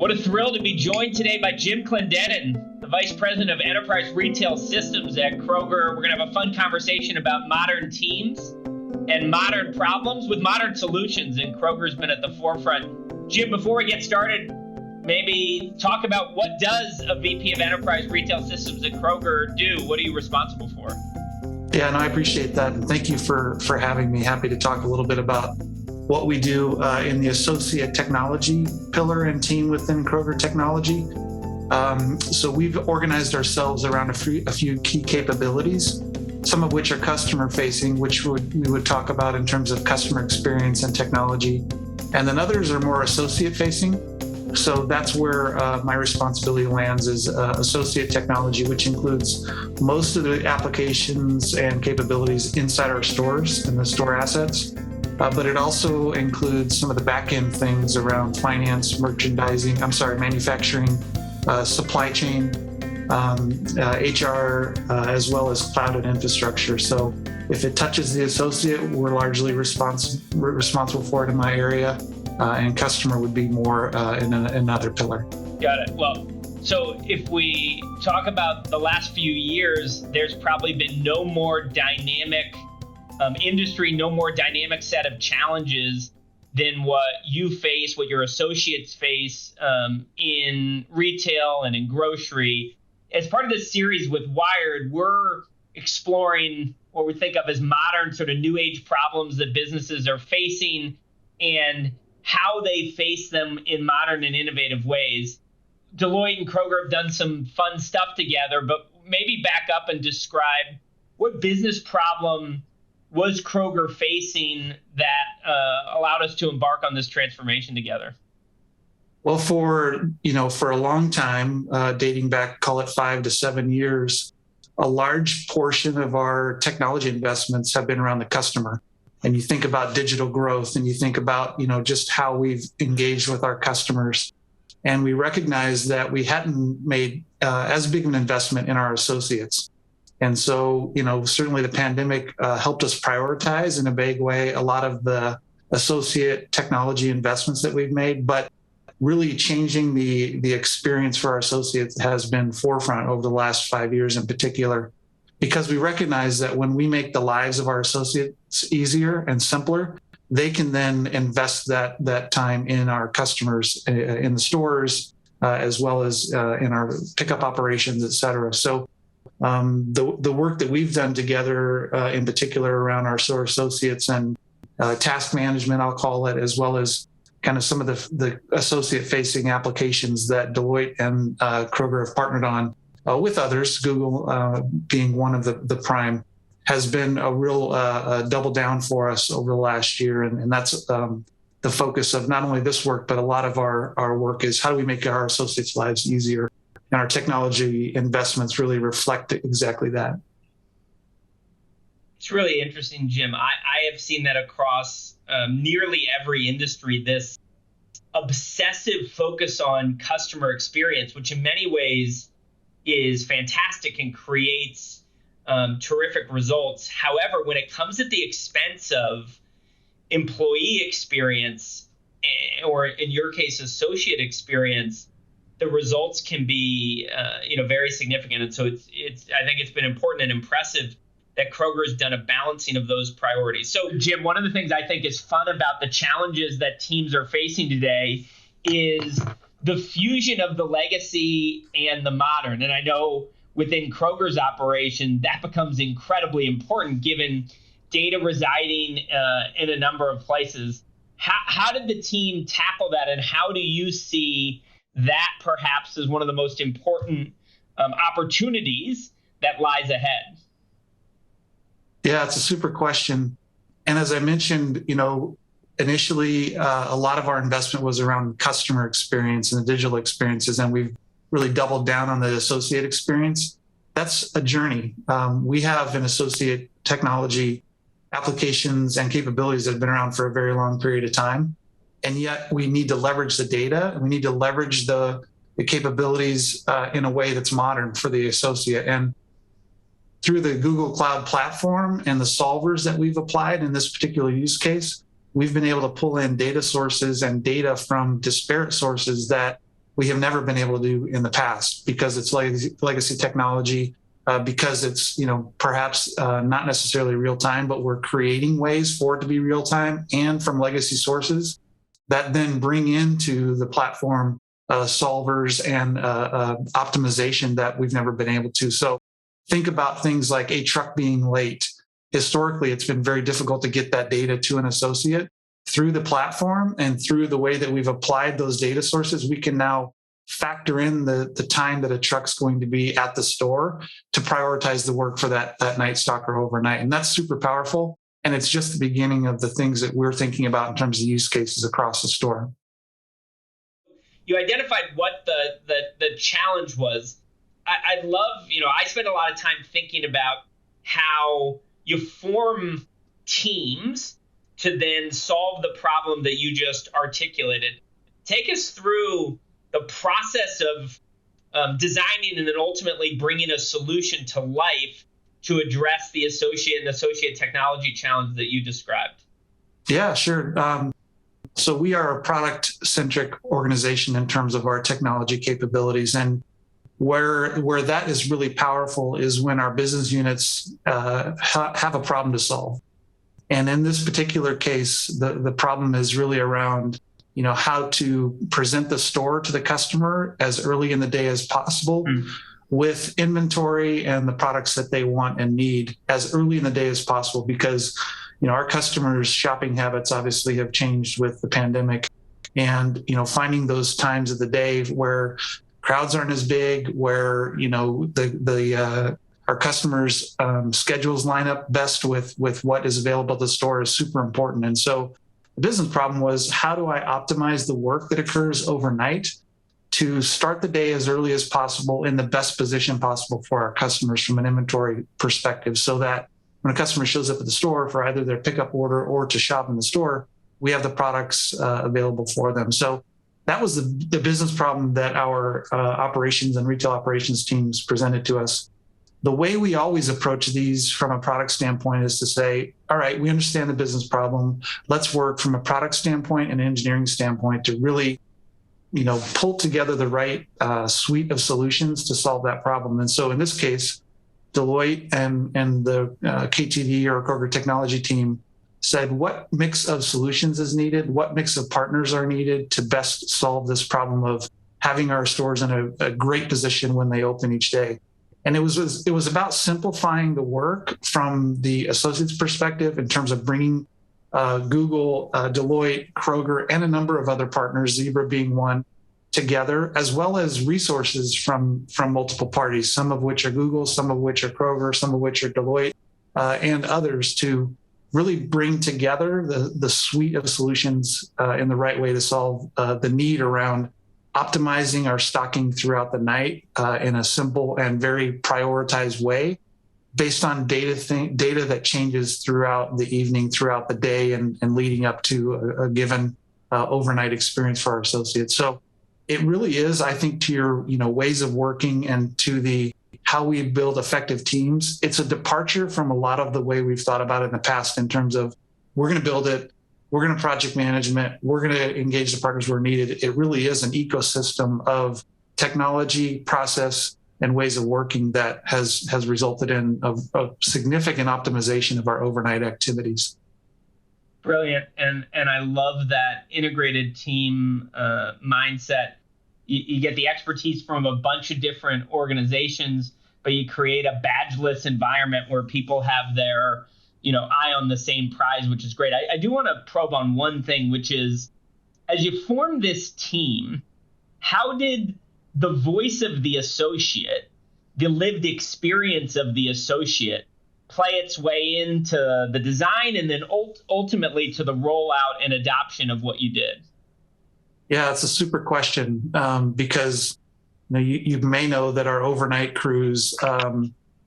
What a thrill to be joined today by Jim Clendenen, the Vice President of Enterprise Retail Systems at Kroger. We're going to have a fun conversation about modern teams and modern problems with modern solutions, and Kroger's been at the forefront. Jim, before we get started, maybe talk about what does a VP of Enterprise Retail Systems at Kroger do? What are you responsible for? Yeah, and I appreciate that. And thank you for having me. Happy to talk a little bit about what we do in the associate technology pillar and team within Kroger Technology. So we've organized ourselves around a few key capabilities, some of which are customer facing, which we would talk about in terms of customer experience and technology. And then others are more associate facing. So that's where my responsibility lands is associate technology, which includes most of the applications and capabilities inside our stores and the store assets. But it also includes some of the back-end things around finance, manufacturing, supply chain, HR, as well as cloud and infrastructure. So if it touches the associate, we're largely responsible for it in my area, and customer would be more in another pillar. Got it. Well, so if we talk about the last few years, there's probably been no more dynamic industry, no more dynamic set of challenges than what you face, what your associates face in retail and in grocery. As part of this series with Wired, we're exploring what we think of as modern sort of new age problems that businesses are facing and how they face them in modern and innovative ways. Deloitte and Kroger have done some fun stuff together, but maybe back up and describe what business problem was Kroger facing that allowed us to embark on this transformation together? Well, for a long time, dating back, call it 5 to 7 years, a large portion of our technology investments have been around the customer. And you think about digital growth and you think about, just how we've engaged with our customers. And we recognize that we hadn't made as big of an investment in our associates. And so, certainly the pandemic helped us prioritize in a big way a lot of the associate technology investments that we've made, but really changing the experience for our associates has been forefront over the last 5 years in particular, because we recognize that when we make the lives of our associates easier and simpler, they can then invest that time in our customers in the stores, as well as in our pickup operations, et cetera. So the work that we've done together, in particular around our store associates and task management, I'll call it, as well as kind of some of the associate-facing applications that Deloitte and Kroger have partnered on with others, Google being one of the prime, has been a real double down for us over the last year. And that's the focus of not only this work, but a lot of our work is how do we make our associates' lives easier? And our technology investments really reflect exactly that. It's really interesting, Jim. I have seen that across nearly every industry, this obsessive focus on customer experience, which in many ways is fantastic and creates terrific results. However, when it comes at the expense of employee experience, or in your case, associate experience, the results can be, very significant. And so I think it's been important and impressive that Kroger has done a balancing of those priorities. So, Jim, one of the things I think is fun about the challenges that teams are facing today is the fusion of the legacy and the modern. And I know within Kroger's operation, that becomes incredibly important given data residing in a number of places. How did the team tackle that, and how do you see that perhaps as one of the most important opportunities that lies ahead? Yeah, it's a super question. And as I mentioned, initially a lot of our investment was around customer experience and the digital experiences, and we've really doubled down on the associate experience. That's a journey. We have an associate technology applications and capabilities that have been around for a very long period of time. And yet we need to leverage the data, and we need to leverage the capabilities in a way that's modern for the associate. And through the Google Cloud platform and the solvers that we've applied in this particular use case, we've been able to pull in data sources and data from disparate sources that we have never been able to do in the past because it's legacy technology, because it's, perhaps not necessarily real time, but we're creating ways for it to be real time and from legacy sources that then bring into the platform solvers and optimization that we've never been able to. So think about things like a truck being late. Historically, it's been very difficult to get that data to an associate. Through the platform and through the way that we've applied those data sources, we can now factor in the time that a truck's going to be at the store to prioritize the work for that night stock or overnight. And that's super powerful. And it's just the beginning of the things that we're thinking about in terms of use cases across the store. You identified what the challenge was. I love, I spend a lot of time thinking about how you form teams to then solve the problem that you just articulated. Take us through the process of designing and then ultimately bringing a solution to life to address the associate technology challenge that you described. Yeah, sure. So we are a product-centric organization in terms of our technology capabilities. And where that is really powerful is when our business units have a problem to solve. And in this particular case, the problem is really around, how to present the store to the customer as early in the day as possible with inventory and the products that they want and need as early in the day as possible. Because, our customers' shopping habits obviously have changed with the pandemic, and, finding those times of the day where crowds aren't as big, where, our customers' schedules line up best with what is available at the store is super important. And so the business problem was, how do I optimize the work that occurs overnight to start the day as early as possible in the best position possible for our customers from an inventory perspective, so that when a customer shows up at the store for either their pickup order or to shop in the store, we have the products available for them. So that was the business problem that our operations and retail operations teams presented to us. The way we always approach these from a product standpoint is to say, all right, we understand the business problem. Let's work from a product standpoint and engineering standpoint to really, pull together the right suite of solutions to solve that problem. And so in this case, Deloitte and the KTD or Kroger technology team said, what mix of solutions is needed? What mix of partners are needed to best solve this problem of having our stores in a great position when they open each day? And it was about simplifying the work from the associates' perspective in terms of bringing Google, Deloitte, Kroger, and a number of other partners, Zebra being one, together, as well as resources from multiple parties, some of which are Google, some of which are Kroger, some of which are Deloitte, and others, to really bring together the suite of solutions in the right way to solve the need around optimizing our stocking throughout the night in a simple and very prioritized way based on data that changes throughout the evening, throughout the day, and leading up to a given overnight experience for our associates. So it really is, I think, to your ways of working and to how we build effective teams. It's a departure from a lot of the way we've thought about it in the past in terms of, we're going to build it, we're going to project management, we're going to engage the partners where needed. It really is an ecosystem of technology, process, and ways of working that has resulted in a significant optimization of our overnight activities. Brilliant. And I love that integrated team mindset. You get the expertise from a bunch of different organizations, but you create a badgeless environment where people have their eye on the same prize, which is great. I do want to probe on one thing, which is, as you form this team, how did the voice of the associate, the lived experience of the associate, play its way into the design and then ultimately to the rollout and adoption of what you did? Yeah, it's a super question because you may know that our overnight crews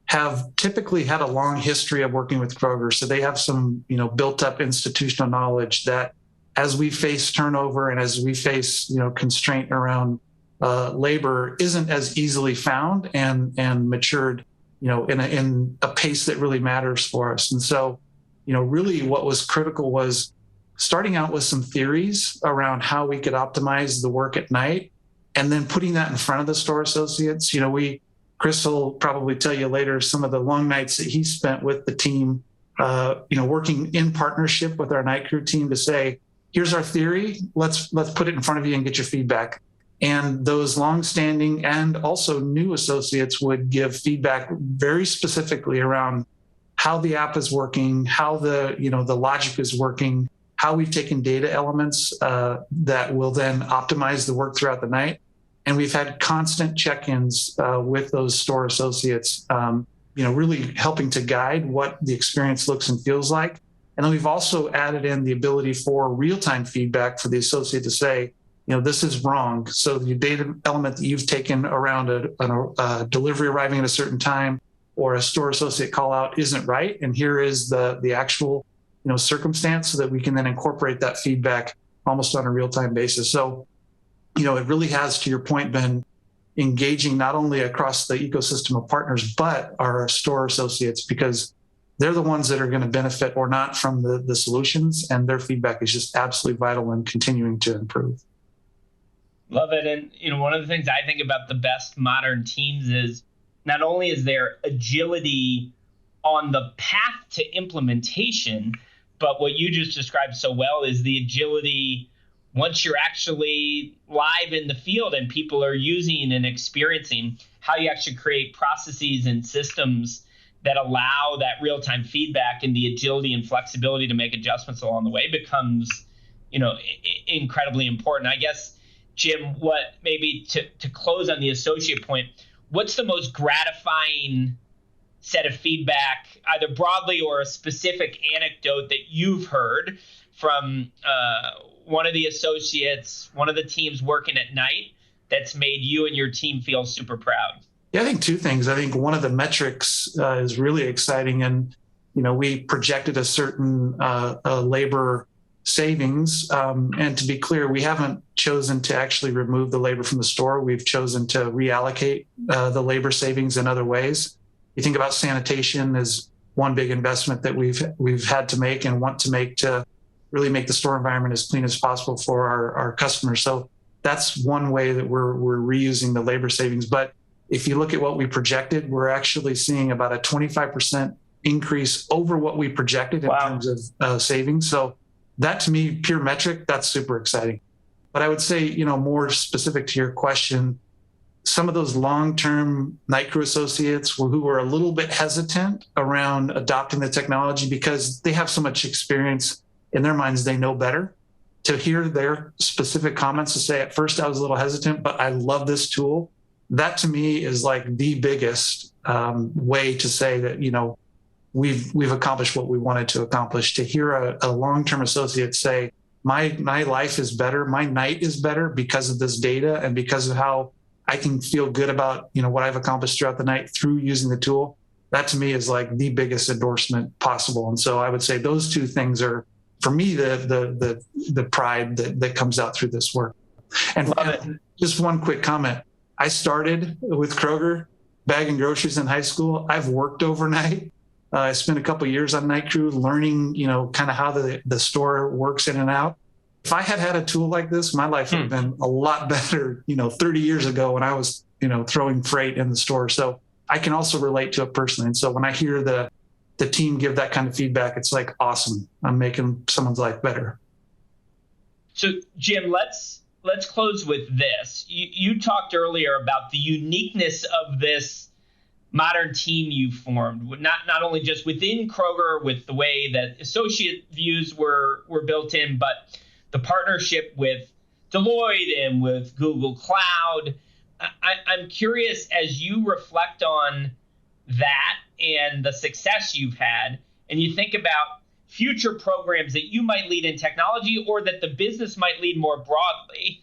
have typically had a long history of working with Kroger. So they have some, built up institutional knowledge that as we face turnover and as we face, constraint around labor isn't as easily found and matured, in a pace that really matters for us. And so, really what was critical was starting out with some theories around how we could optimize the work at night and then putting that in front of the store associates. Chris will probably tell you later some of the long nights that he spent with the team, working in partnership with our night crew team to say, here's our theory, let's put it in front of you and get your feedback. And those longstanding and also new associates would give feedback very specifically around how the app is working, how the logic is working, how we've taken data elements that will then optimize the work throughout the night. And we've had constant check-ins with those store associates, really helping to guide what the experience looks and feels like. And then we've also added in the ability for real-time feedback for the associate to say, this is wrong. So the data element that you've taken around a delivery arriving at a certain time or a store associate call out isn't right. And here is the actual, circumstance, so that we can then incorporate that feedback almost on a real-time basis. So, it really has, to your point, been engaging not only across the ecosystem of partners, but our store associates, because they're the ones that are going to benefit or not from the solutions, and their feedback is just absolutely vital in continuing to improve. Love it. And, one of the things I think about the best modern teams is not only is there agility on the path to implementation, but what you just described so well is the agility once you're actually live in the field and people are using and experiencing, how you actually create processes and systems that allow that real-time feedback, and the agility and flexibility to make adjustments along the way becomes, incredibly important. I guess, Jim, what maybe to close on the associate point, what's the most gratifying set of feedback, either broadly or a specific anecdote that you've heard from one of the associates, one of the teams working at night, that's made you and your team feel super proud? Yeah, I think two things. I think one of the metrics is really exciting, and we projected a certain labor savings. And to be clear, we haven't chosen to actually remove the labor from the store. We've chosen to reallocate the labor savings in other ways. You think about sanitation as one big investment that we've had to make and want to make to really make the store environment as clean as possible for our customers. So that's one way that we're reusing the labor savings. But if you look at what we projected, we're actually seeing about a 25% increase over what we projected in terms of savings. So that, to me, pure metric, that's super exciting. But I would say, more specific to your question, some of those long-term night crew associates who were a little bit hesitant around adopting the technology because they have so much experience in their minds, they know better. To hear their specific comments to say, at first I was a little hesitant, but I love this tool. That, to me, is like the biggest way to say that, we've accomplished what we wanted to accomplish. To hear a long-term associate say, my life is better, my night is better because of this data and because of how I can feel good about, what I've accomplished throughout the night through using the tool. That, to me, is like the biggest endorsement possible. And so I would say those two things are, for me, the pride that comes out through this work. And just one quick comment. I started with Kroger bagging groceries in high school. I've worked overnight. I spent a couple of years on night crew learning, kind of how the store works in and out. If I had a tool like this, my life would have been a lot better, 30 years ago when I was, throwing freight in the store. So I can also relate to it personally. And so when I hear the team give that kind of feedback, it's like, awesome. I'm making someone's life better. So Jim, let's close with this. You talked earlier about the uniqueness of this modern team you formed, not only just within Kroger with the way that associate views were built in, but the partnership with Deloitte and with Google Cloud. I'm curious, as you reflect on that and the success you've had, and you think about future programs that you might lead in technology or that the business might lead more broadly,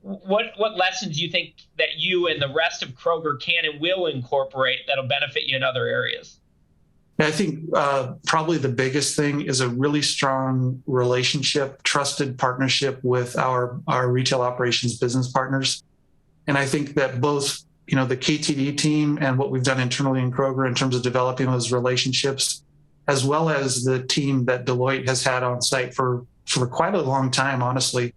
what lessons do you think that you and the rest of Kroger can and will incorporate that'll benefit you in other areas? I think probably the biggest thing is a really strong relationship, trusted partnership with our retail operations business partners. And I think that both, the KTD team and what we've done internally in Kroger in terms of developing those relationships, as well as the team that Deloitte has had on site for quite a long time, honestly,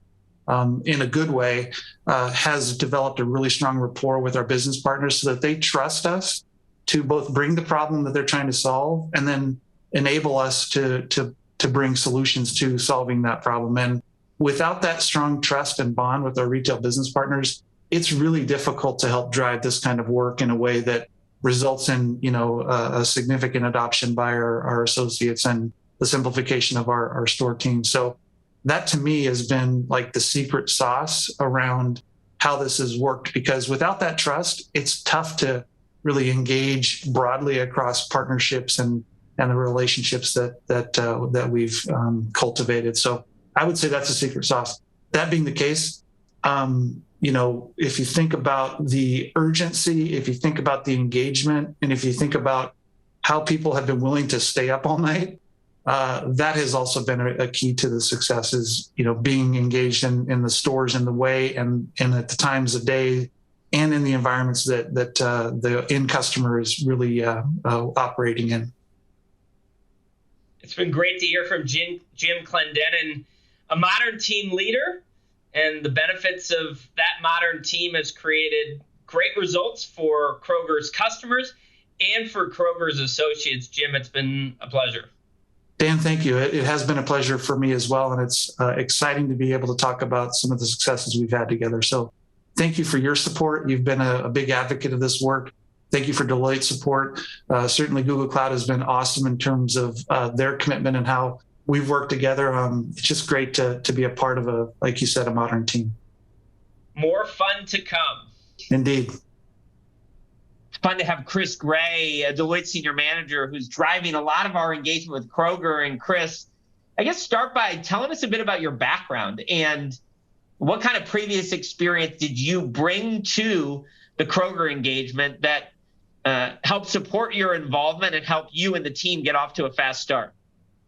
in a good way, has developed a really strong rapport with our business partners so that they trust us to both bring the problem that they're trying to solve and then enable us to bring solutions to solving that problem. And without that strong trust and bond with our retail business partners, it's really difficult to help drive this kind of work in a way that results in, a significant adoption by our associates and the simplification of our store team. So that to me has been like the secret sauce around how this has worked, because without that trust, it's tough to really engage broadly across partnerships and the relationships that we've cultivated. So I would say that's a secret sauce. That being the case, if you think about the urgency, if you think about the engagement, and if you think about how people have been willing to stay up all night, that has also been a key to the success, is, being engaged in the stores in the way and at the times of day and in the environments that the end customer is really operating in. It's been great to hear from Jim Clendenen, a modern team leader, and the benefits of that modern team has created great results for Kroger's customers and for Kroger's associates. Jim, it's been a pleasure. Dan, thank you. It has been a pleasure for me as well, and it's exciting to be able to talk about some of the successes we've had together. So thank you for your support. You've been a big advocate of this work. Thank you for Deloitte's support. Certainly Google Cloud has been awesome in terms of their commitment and how we've worked together. It's just great to be a part of like you said, a modern team. More fun to come. Indeed. It's fun to have Chris Gray, a Deloitte senior manager, who's driving a lot of our engagement with Kroger. And Chris, I guess start by telling us a bit about your background and what kind of previous experience did you bring to the Kroger engagement that helped support your involvement and help you and the team get off to a fast start?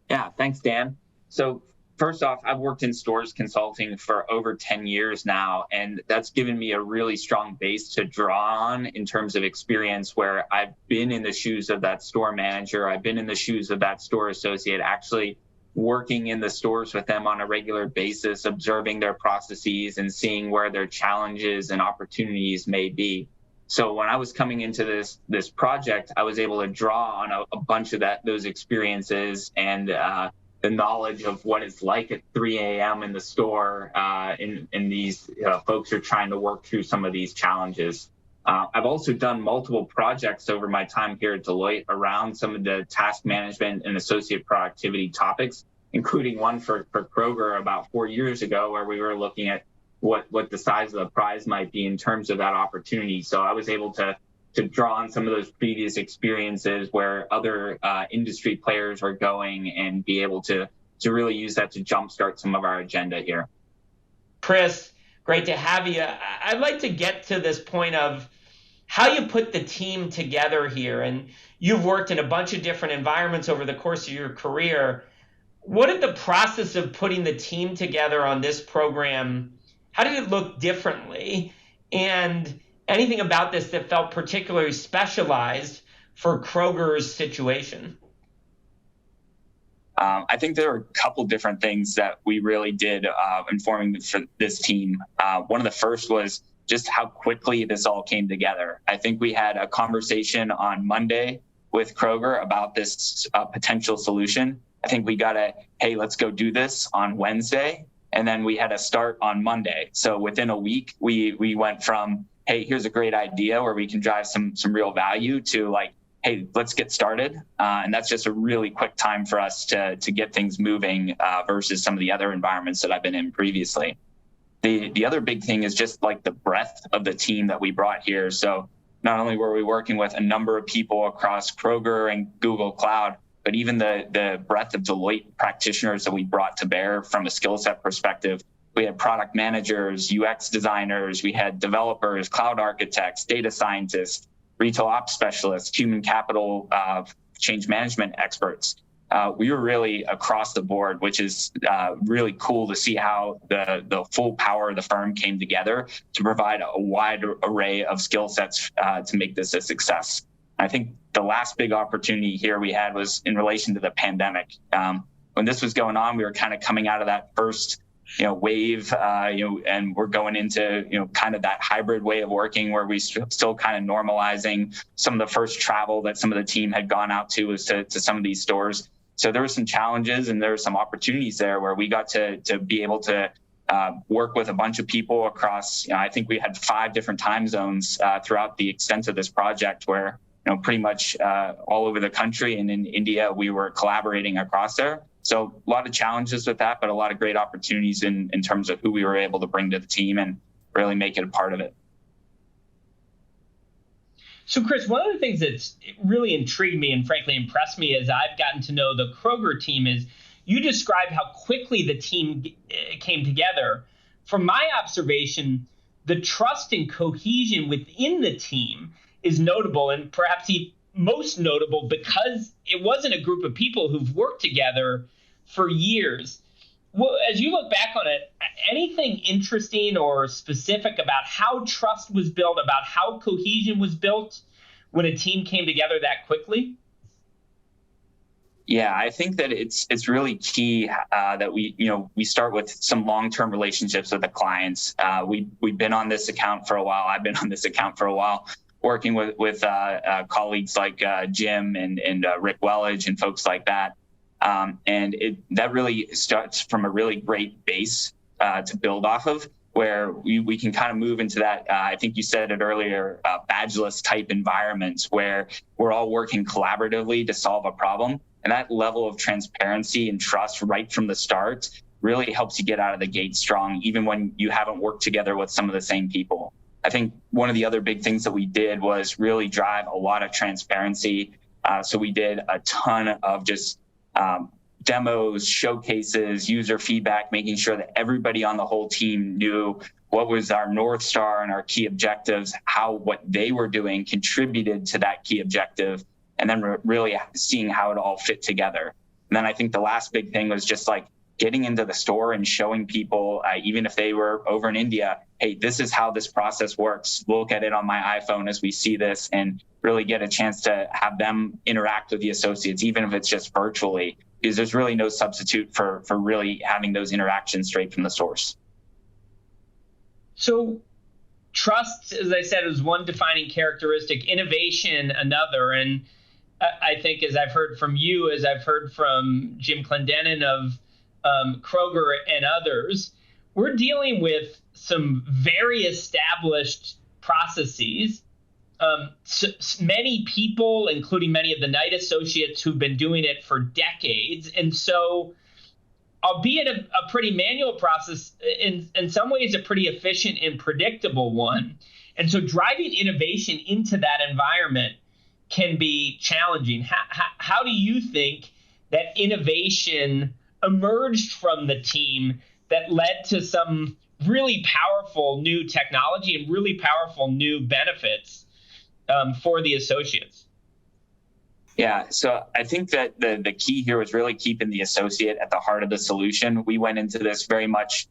Yeah, thanks, Dan. So first off, I've worked in stores consulting for over 10 years now, and that's given me a really strong base to draw on in terms of experience where I've been in the shoes of that store manager. I've been in the shoes of that store associate, actually working in the stores with them on a regular basis, observing their processes and seeing where their challenges and opportunities may be. So when I was coming into this project, I was able to draw on a bunch of those experiences and the knowledge of what it's like at 3 a.m. in the store, and these folks are trying to work through some of these challenges. I've also done multiple projects over my time here at Deloitte around some of the task management and associate productivity topics, including one for Kroger about 4 years ago, where we were looking at what the size of the prize might be in terms of that opportunity. So I was able to draw on some of those previous experiences where other industry players are going and be able to really use that to jumpstart some of our agenda here. Chris, great to have you. I'd like to get to this point of how you put the team together here. And you've worked in a bunch of different environments over the course of your career. What did the process of putting the team together on this program, how did it look differently? And anything about this that felt particularly specialized for Kroger's situation? I think there were a couple different things that we really did in forming for this team. One of the first was just how quickly this all came together. I think we had a conversation on Monday with Kroger about this potential solution. I think we got hey, let's go do this on Wednesday. And then we had a start on Monday. So within a week, we went from, hey, here's a great idea where we can drive some real value to like, hey, let's get started. And that's just a really quick time for us to get things moving versus some of the other environments that I've been in previously. The other big thing is just like the breadth of the team that we brought here. So not only were we working with a number of people across Kroger and Google Cloud, but even the breadth of Deloitte practitioners that we brought to bear from a skill set perspective. We had product managers, UX designers, we had developers, cloud architects, data scientists, retail ops specialists, human capital, change management experts. We were really across the board, which is really cool to see how the full power of the firm came together to provide a wide array of skill sets to make this a success. I think the last big opportunity here we had was in relation to the pandemic. When this was going on, we were kind of coming out of that first wave, and we're going into, kind of that hybrid way of working where we still kind of normalizing some of the first travel that some of the team had gone out to was to some of these stores. So there were some challenges and there were some opportunities there where we got to be able to work with a bunch of people across, I think we had 5 different time zones throughout the extent of this project where, pretty much all over the country and in India, we were collaborating across there. So a lot of challenges with that, but a lot of great opportunities in terms of who we were able to bring to the team and really make it a part of it. So, Chris, one of the things that's really intrigued me and frankly impressed me as I've gotten to know the Kroger team is you described how quickly the team came together. From my observation, the trust and cohesion within the team is notable, and perhaps most notable because it wasn't a group of people who've worked together for years. Well, as you look back on it, anything interesting or specific about how trust was built, about how cohesion was built when a team came together that quickly? Yeah, I think that it's really key that we start with some long-term relationships with the clients. We've been on this account for a while. I've been on this account for a while, working with colleagues like Jim and Rick Wellage and folks like that. And that really starts from a really great base to build off of, where we can kind of move into that, I think you said it earlier, badgeless type environments where we're all working collaboratively to solve a problem. And that level of transparency and trust right from the start really helps you get out of the gate strong, even when you haven't worked together with some of the same people. I think one of the other big things that we did was really drive a lot of transparency. So we did a ton of just demos, showcases, user feedback, making sure that everybody on the whole team knew what was our North Star and our key objectives, how what they were doing contributed to that key objective, and then really seeing how it all fit together. And then I think the last big thing was just like getting into the store and showing people, even if they were over in India, hey, this is how this process works. Look at it on my iPhone as we see this, and really get a chance to have them interact with the associates, even if it's just virtually, because there's really no substitute for really having those interactions straight from the source. So trust, as I said, is one defining characteristic, innovation another. And I think, as I've heard from you, as I've heard from Jim Clendenen of Kroger and others, we're dealing with some very established processes. So many people, including many of the night associates who've been doing it for decades. And so, albeit a pretty manual process, in some ways a pretty efficient and predictable one. And so driving innovation into that environment can be challenging. How do you think that innovation emerged from the team that led to some really powerful new technology and really powerful new benefits for the associates? Yeah, so I think that the key here was really keeping the associate at the heart of the solution. We went into this very much,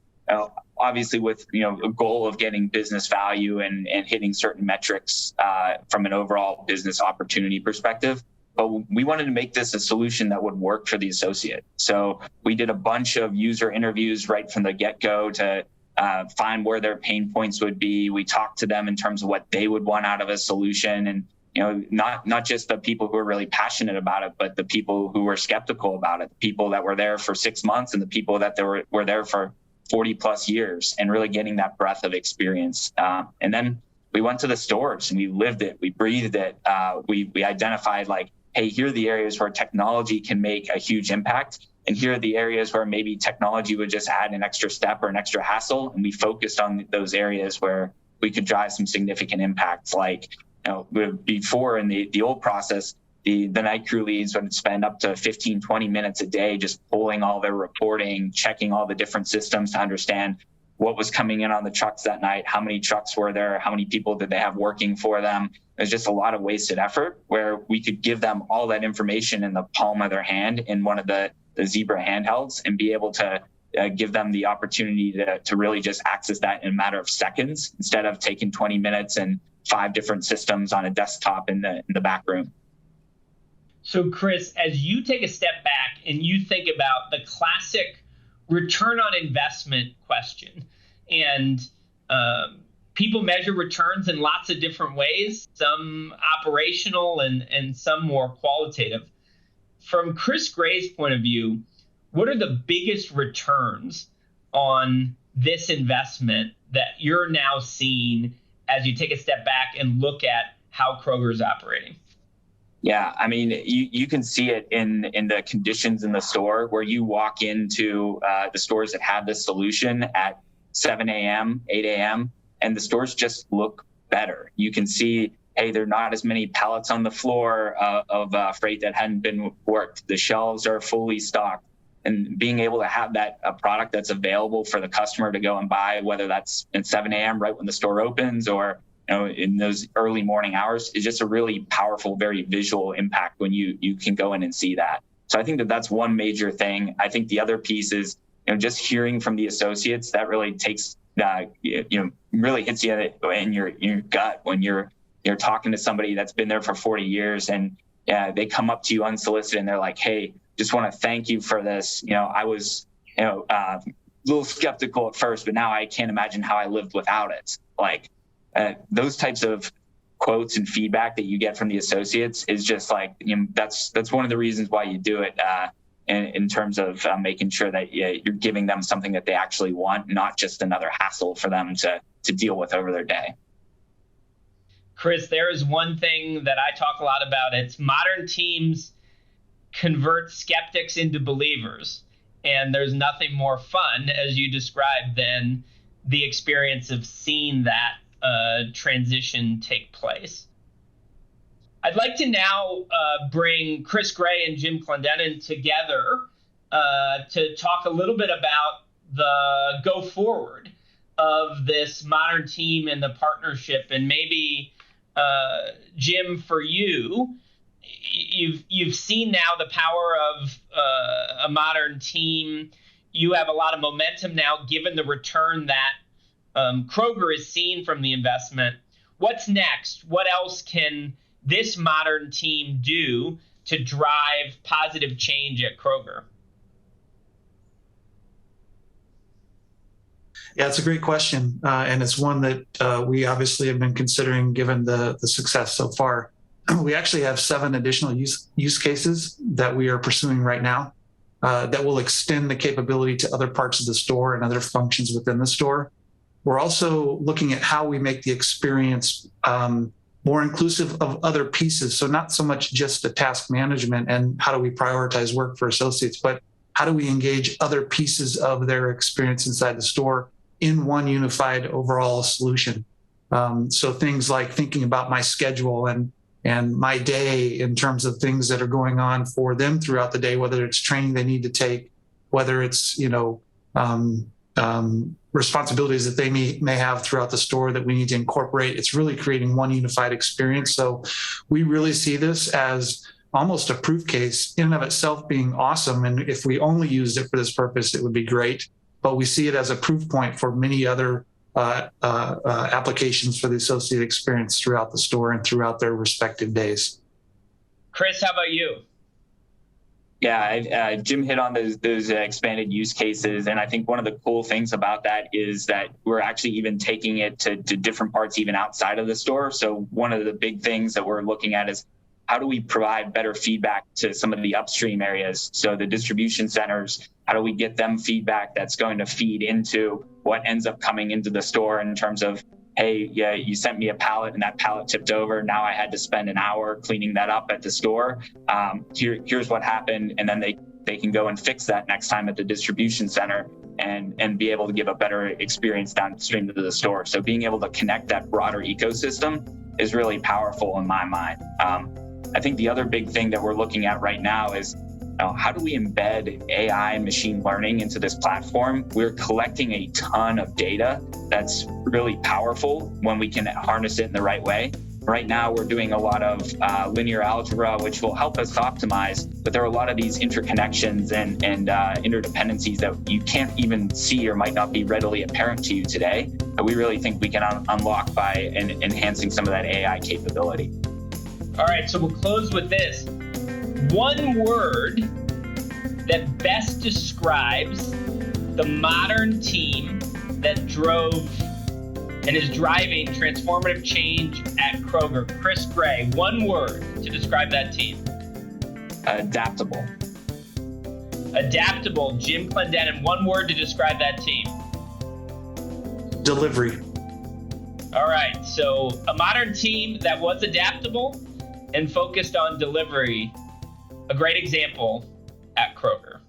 obviously with a goal of getting business value and hitting certain metrics from an overall business opportunity perspective. But we wanted to make this a solution that would work for the associate. So we did a bunch of user interviews right from the get-go to find where their pain points would be. We talked to them in terms of what they would want out of a solution, and not just the people who are really passionate about it, but the people who were skeptical about it, the people that were there for 6 months and the people that were there for 40 plus years, and really getting that breadth of experience. And then we went to the stores and we lived it, we breathed it. We identified like, hey, here are the areas where technology can make a huge impact. And here are the areas where maybe technology would just add an extra step or an extra hassle. And we focused on those areas where we could drive some significant impacts. Like, before in the old process, the night crew leads would spend up to 15, 20 minutes a day just pulling all their reporting, checking all the different systems to understand what was coming in on the trucks that night, how many trucks were there, how many people did they have working for them. There's just a lot of wasted effort where we could give them all that information in the palm of their hand in one of the Zebra handhelds and be able to give them the opportunity to really just access that in a matter of seconds instead of taking 20 minutes and 5 different systems on a desktop in the back room. So, Chris, as you take a step back and you think about the classic return on investment question. And people measure returns in lots of different ways, some operational and some more qualitative. From Chris Gray's point of view, what are the biggest returns on this investment that you're now seeing as you take a step back and look at how Kroger is operating? Yeah, I mean, you can see it in the conditions in the store where you walk into the stores that have this solution at 7 a.m., 8 a.m., and the stores just look better. You can see, hey, there are not as many pallets on the floor of freight that hadn't been worked. The shelves are fully stocked. And being able to have a product that's available for the customer to go and buy, whether that's at 7 a.m. right when the store opens or in those early morning hours, is just a really powerful, very visual impact when you can go in and see that. So I think that's one major thing. I think the other piece is just hearing from the associates. That really takes really hits you in your gut when you're talking to somebody that's been there for 40 years and they come up to you unsolicited and they're like, hey, just want to thank you for this. I was a little skeptical at first, but now I can't imagine how I lived without it. Like those types of quotes and feedback that you get from the associates is just like, that's one of the reasons why you do it in terms of making sure that you're giving them something that they actually want, not just another hassle for them to deal with over their day. Chris, there is one thing that I talk a lot about. It's modern teams convert skeptics into believers. And there's nothing more fun, as you described, than the experience of seeing that transition take place. I'd like to now bring Chris Gray and Jim Clendenen together to talk a little bit about the go forward of this modern team and the partnership. And maybe, Jim, for you've seen now the power of a modern team. You have a lot of momentum now, given the return that Kroger is seeing from the investment. What's next? What else can this modern team do to drive positive change at Kroger? Yeah, it's a great question. And it's one that we obviously have been considering given the success so far. We actually have 7 additional use cases that we are pursuing right now that will extend the capability to other parts of the store and other functions within the store. We're also looking at how we make the experience more inclusive of other pieces. So not so much just the task management and how do we prioritize work for associates, but how do we engage other pieces of their experience inside the store in one unified overall solution. So things like thinking about my schedule and my day in terms of things that are going on for them throughout the day, whether it's training they need to take, whether it's, responsibilities that they may have throughout the store that we need to incorporate. It's really creating one unified experience. So we really see this as almost a proof case in and of itself being awesome. And if we only used it for this purpose, it would be great. But we see it as a proof point for many other applications for the associate experience throughout the store and throughout their respective days. Chris, how about you? Yeah, Jim hit on those expanded use cases. And I think one of the cool things about that is that we're actually even taking it to different parts, even outside of the store. So one of the big things that we're looking at is how do we provide better feedback to some of the upstream areas? So the distribution centers, how do we get them feedback that's going to feed into what ends up coming into the store in terms of, hey, yeah, you sent me a pallet and that pallet tipped over. Now I had to spend an hour cleaning that up at the store. Here's what happened. And then they can go and fix that next time at the distribution center and be able to give a better experience downstream to the store. So being able to connect that broader ecosystem is really powerful in my mind. I think the other big thing that we're looking at right now is how do we embed AI and machine learning into this platform? We're collecting a ton of data that's really powerful when we can harness it in the right way. Right now, we're doing a lot of linear algebra, which will help us optimize, but there are a lot of these interconnections and interdependencies that you can't even see or might not be readily apparent to you today, that we really think we can unlock by enhancing some of that AI capability. All right, so we'll close with this. One word that best describes the modern team that drove and is driving transformative change at Kroger. Chris Gray, one word to describe that team. Adaptable. Adaptable. Jim Clendenen, one word to describe that team. Delivery. All right, so a modern team that was adaptable and focused on delivery. A great example at Kroger.